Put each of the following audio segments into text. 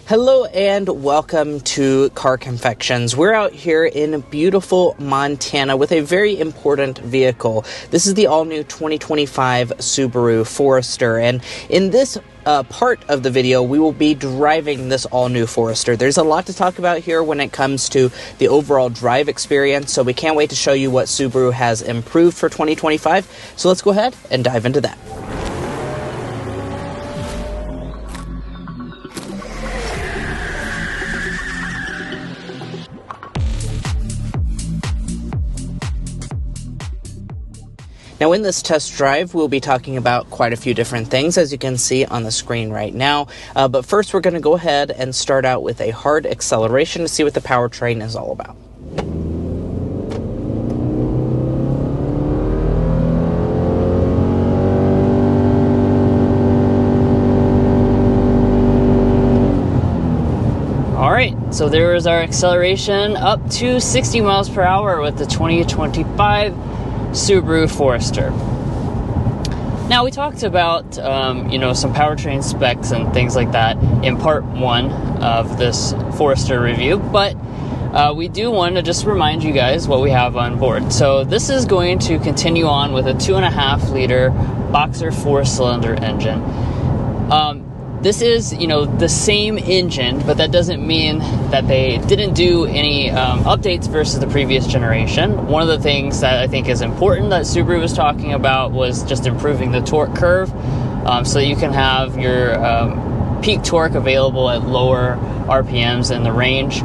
Hello and welcome to Car Confections. We're out here in beautiful Montana with a very important vehicle. This is the all-new 2025 Subaru Forester, and in this part of the video, we will be driving this all-new Forester. There's a lot to talk about here when it comes to the overall drive experience, so we can't wait to show you what Subaru has improved for 2025. So let's go ahead and dive into that. Now in this test drive, we'll be talking about quite a few different things, as you can see on the screen right now. But first, we're going to go ahead and start out with a hard acceleration to see what the powertrain is all about. All right, so there is our acceleration up to 60 miles per hour with the 2025 Subaru Forester. Now, we talked about, some powertrain specs and things like that in part one of this Forester review, but we do want to just remind you guys what we have on board. So this is going to continue on with a 2.5 liter boxer 4-cylinder engine. This is, the same engine, but that doesn't mean that they didn't do any updates versus the previous generation. One of the things that I think is important that Subaru was talking about was just improving the torque curve, so you can have your peak torque available at lower RPMs in the range.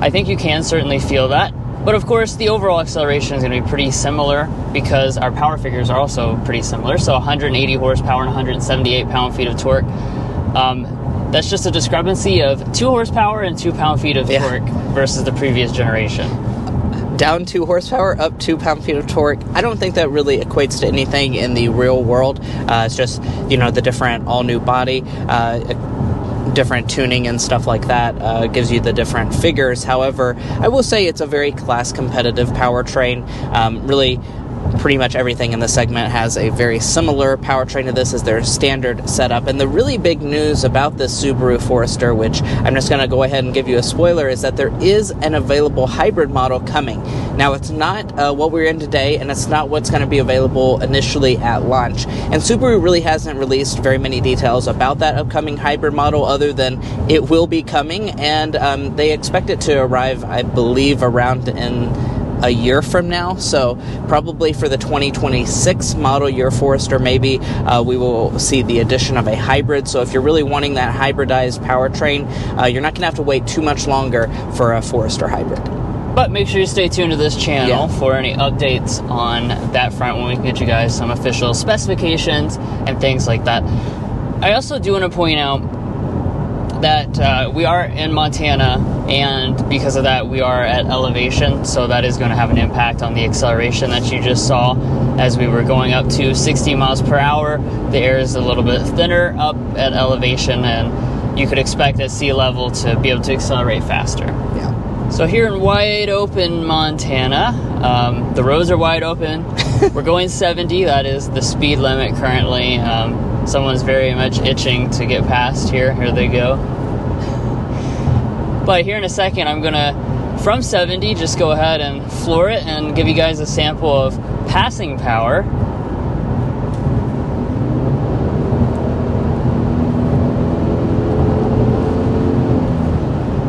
I think you can certainly feel that. But of course, the overall acceleration is going to be pretty similar because our power figures are also pretty similar. So 180 horsepower and 178 pound-feet of torque. That's just a discrepancy of 2 horsepower and 2 pound-feet of torque versus the previous generation. Down 2 horsepower, up 2 pound-feet of torque. I don't think that really equates to anything in the real world. It's just, the different all-new body, different tuning and stuff like that gives you the different figures. However, I will say it's a very class competitive powertrain. Really, pretty much everything in the segment has a very similar powertrain to this as their standard setup. And the really big news about this Subaru Forester, which I'm just going to go ahead and give you a spoiler, is that there is an available hybrid model coming. Now, it's not what we're in today, and it's not what's going to be available initially at launch. And Subaru really hasn't released very many details about that upcoming hybrid model other than it will be coming, and they expect it to arrive, I believe, around in a year from now. So probably for the 2026 model year Forester, maybe we will see the addition of a hybrid. So if you're really wanting that hybridized powertrain, you're not going to have to wait too much longer for a Forester hybrid. But make sure you stay tuned to this channel for any updates on that front when we can get you guys some official specifications and things like that. I also do want to point out that we are in Montana, and because of that we are at elevation, so that is going to have an impact on the acceleration that you just saw. As we were going up to 60 miles per hour, the air is a little bit thinner up at elevation, and you could expect at sea level to be able to accelerate faster. So here in wide open Montana, the roads are wide open. We're going 70, that is the speed limit currently. Someone's very much itching to get past here. Here they go. But here in a second, I'm going to, from 70, just go ahead and floor it and give you guys a sample of passing power.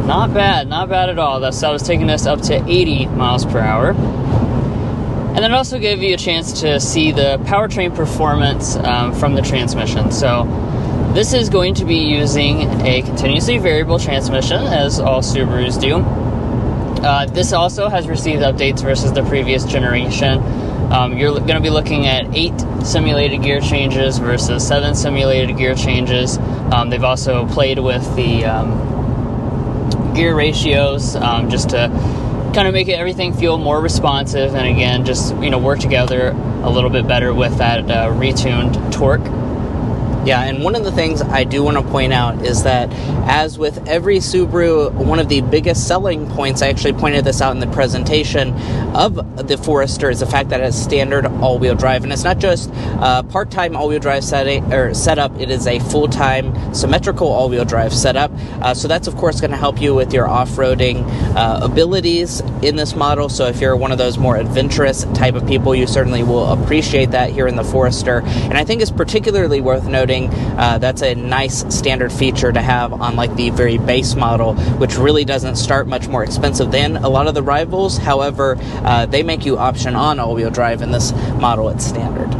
Not bad at all. I was taking this up to 80 miles per hour. And then also give you a chance to see the powertrain performance from the transmission. So this is going to be using a continuously variable transmission, as all Subarus do. This also has received updates versus the previous generation. You're going to be looking at 8 simulated gear changes versus 7 simulated gear changes. They've also played with the gear ratios just to kind of make everything feel more responsive, and again, just work together a little bit better with that retuned torque. Yeah, and one of the things I do want to point out is that, as with every Subaru, one of the biggest selling points, I actually pointed this out in the presentation of the Forester, is the fact that it has standard all-wheel drive. And it's not just part-time all-wheel drive setup, it is a full-time symmetrical all-wheel drive setup. So that's, of course, going to help you with your off-roading abilities in this model. So if you're one of those more adventurous type of people, you certainly will appreciate that here in the Forester. And I think it's particularly worth noting that's a nice standard feature to have on like the very base model, which really doesn't start much more expensive than a lot of the rivals. However, they make you option on all-wheel drive in this model at standard.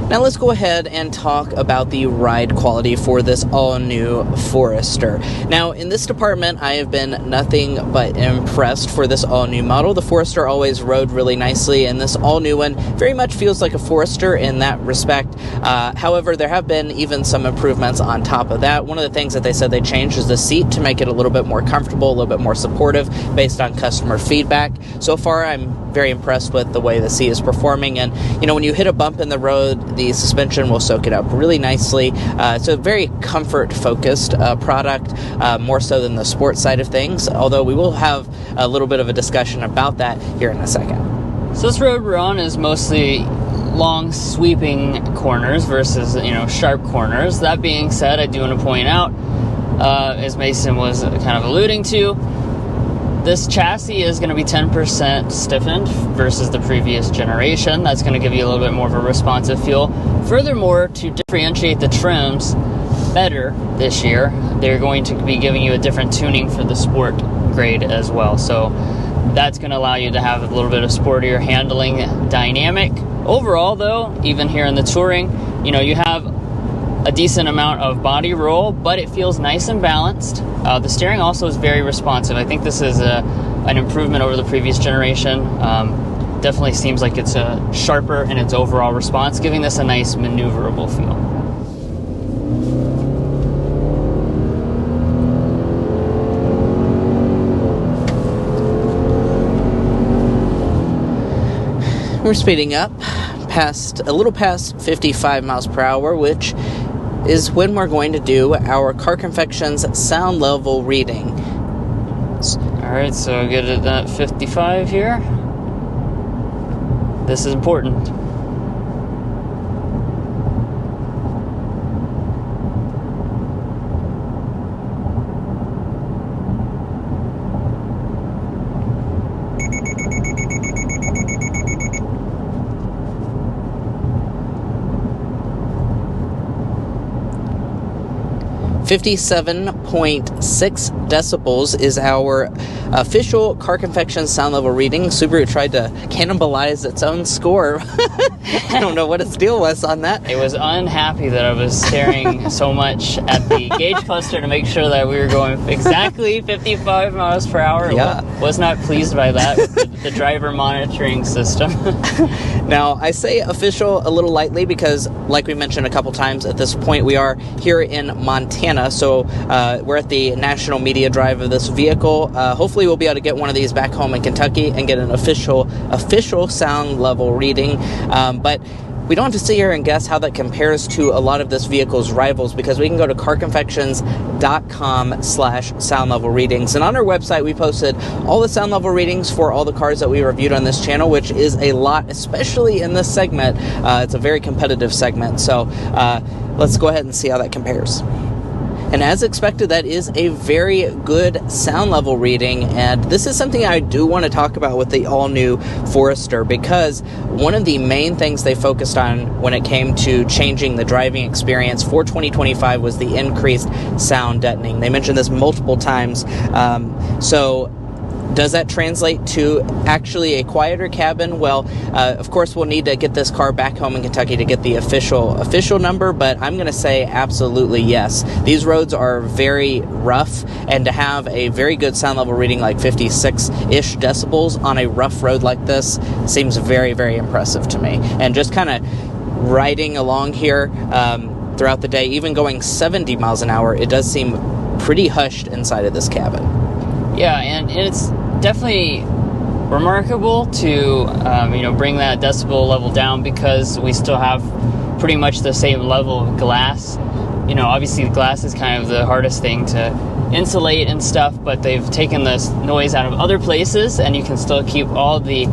Now let's go ahead and talk about the ride quality for this all-new Forester. Now in this department, I have been nothing but impressed for this all-new model. The Forester always rode really nicely, and this all-new one very much feels like a Forester in that respect. However, there have been even some improvements on top of that. One of the things that they said they changed is the seat to make it a little bit more comfortable, a little bit more supportive based on customer feedback. So far, I'm very impressed with the way the seat is performing, and when you hit a bump in the road, the suspension will soak it up really nicely. It's a very comfort-focused product, more so than the sports side of things, although we will have a little bit of a discussion about that here in a second. So this road we're on is mostly long sweeping corners versus sharp corners. That being said, I do want to point out, as Mason was kind of alluding to, this chassis is going to be 10% stiffened versus the previous generation. That's going to give you a little bit more of a responsive feel. Furthermore, to differentiate the trims better this year, they're going to be giving you a different tuning for the sport grade as well. So that's going to allow you to have a little bit of sportier handling dynamic. Overall, though, even here in the touring, you have a decent amount of body roll, but it feels nice and balanced. The steering also is very responsive. I think this is an improvement over the previous generation. Definitely seems like it's sharper in its overall response, giving this a nice maneuverable feel. We're speeding up a little past 55 miles per hour, which is when we're going to do our Car Confections sound level reading. Alright, so get it at 55 here. This is important. .6 decibels is our official Car Confections sound level reading. Subaru tried to cannibalize its own score. I don't know what its deal was on that. It was unhappy that I was staring so much at the gauge cluster to make sure that we were going exactly 55 miles per hour. Yeah. Was not pleased by that with the driver monitoring system. Now, I say official a little lightly because, like we mentioned a couple times, at this point we are here in Montana, so we're at the national media drive of this vehicle. Hopefully we'll be able to get one of these back home in Kentucky and get an official sound level reading. But we don't have to sit here and guess how that compares to a lot of this vehicle's rivals, because we can go to carconfections.com/sound level readings. And on our website, we posted all the sound level readings for all the cars that we reviewed on this channel, which is a lot, especially in this segment. It's a very competitive segment. So let's go ahead and see how that compares. And as expected, that is a very good sound level reading, and this is something I do want to talk about with the all-new Forester, because one of the main things they focused on when it came to changing the driving experience for 2025 was the increased sound deadening. They mentioned this multiple times. So does that translate to actually a quieter cabin? Well, of course, we'll need to get this car back home in Kentucky to get the official number, but I'm going to say absolutely yes. These roads are very rough, and to have a very good sound level reading like 56-ish decibels on a rough road like this seems very, very impressive to me. And just kind of riding along here throughout the day, even going 70 miles an hour, it does seem pretty hushed inside of this cabin. Yeah, and it's definitely remarkable to bring that decibel level down, because we still have pretty much the same level of glass obviously the glass is kind of the hardest thing to insulate and stuff, but they've taken this noise out of other places, and you can still keep all the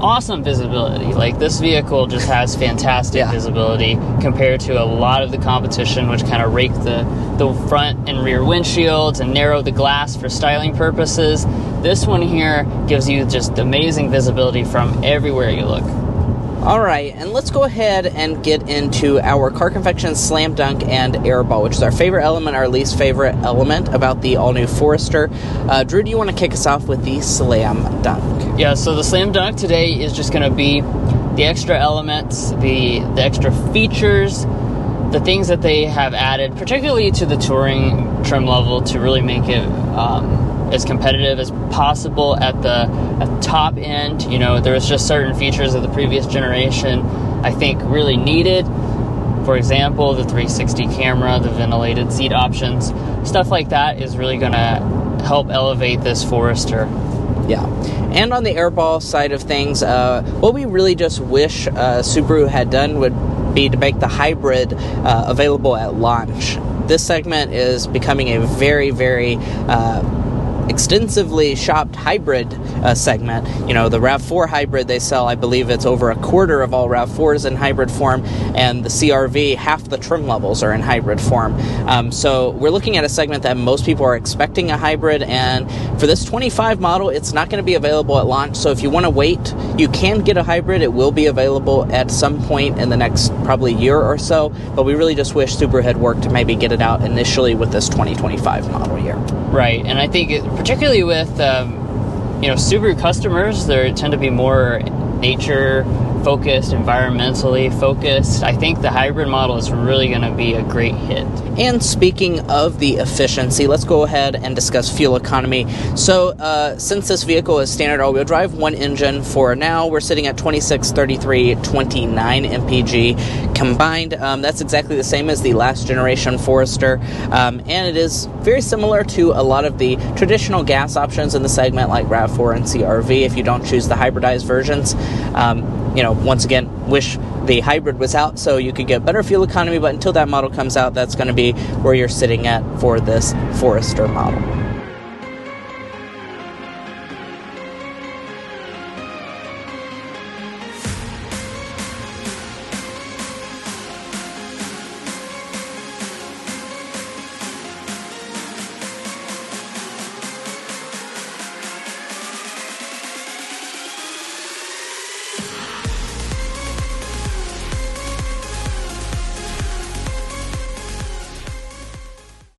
awesome visibility. Like, this vehicle just has fantastic visibility compared to a lot of the competition, which kind of rake the front and rear windshields and narrow the glass for styling purposes. This one here gives you just amazing visibility from everywhere you look. All right, and let's go ahead and get into our Car Confections Slam Dunk and Airball, which is our favorite element, our least favorite element about the all-new Forester. Drew, do you want to kick us off with the Slam Dunk? Yeah, so the Slam Dunk today is just going to be the extra elements, the extra features, the things that they have added, particularly to the touring trim level, to really make it as competitive as possible at the top end. There was just certain features of the previous generation I think really needed. For example, the 360 camera, the ventilated seat options, stuff like that is really going to help elevate this Forester. Yeah. And on the Airball side of things, what we really just wish Subaru had done would be to make the hybrid available at launch. This segment is becoming a very, very extensively shopped hybrid segment. The RAV4 hybrid they sell, I believe it's over a quarter of all RAV4s in hybrid form, and the CRV, half the trim levels are in hybrid form. So we're looking at a segment that most people are expecting a hybrid, and for this 25 model, it's not going to be available at launch. So if you want to wait, you can get a hybrid. It will be available at some point in the next probably year or so, but we really just wish Subaru had worked to maybe get it out initially with this 2025 model year. Right, and I think particularly with Subaru customers, they tend to be more nature focused, environmentally focused. I think the hybrid model is really going to be a great hit. And speaking of the efficiency, let's go ahead and discuss fuel economy. So since this vehicle is standard all-wheel drive, one engine for now, we're sitting at 26, 33, 29 mpg combined. That's exactly the same as the last generation Forester, and it is very similar to a lot of the traditional gas options in the segment like RAV4 and CRV if you don't choose the hybridized versions. Once again, wish the hybrid was out so you could get better fuel economy, but until that model comes out, that's going to be where you're sitting at for this Forester model.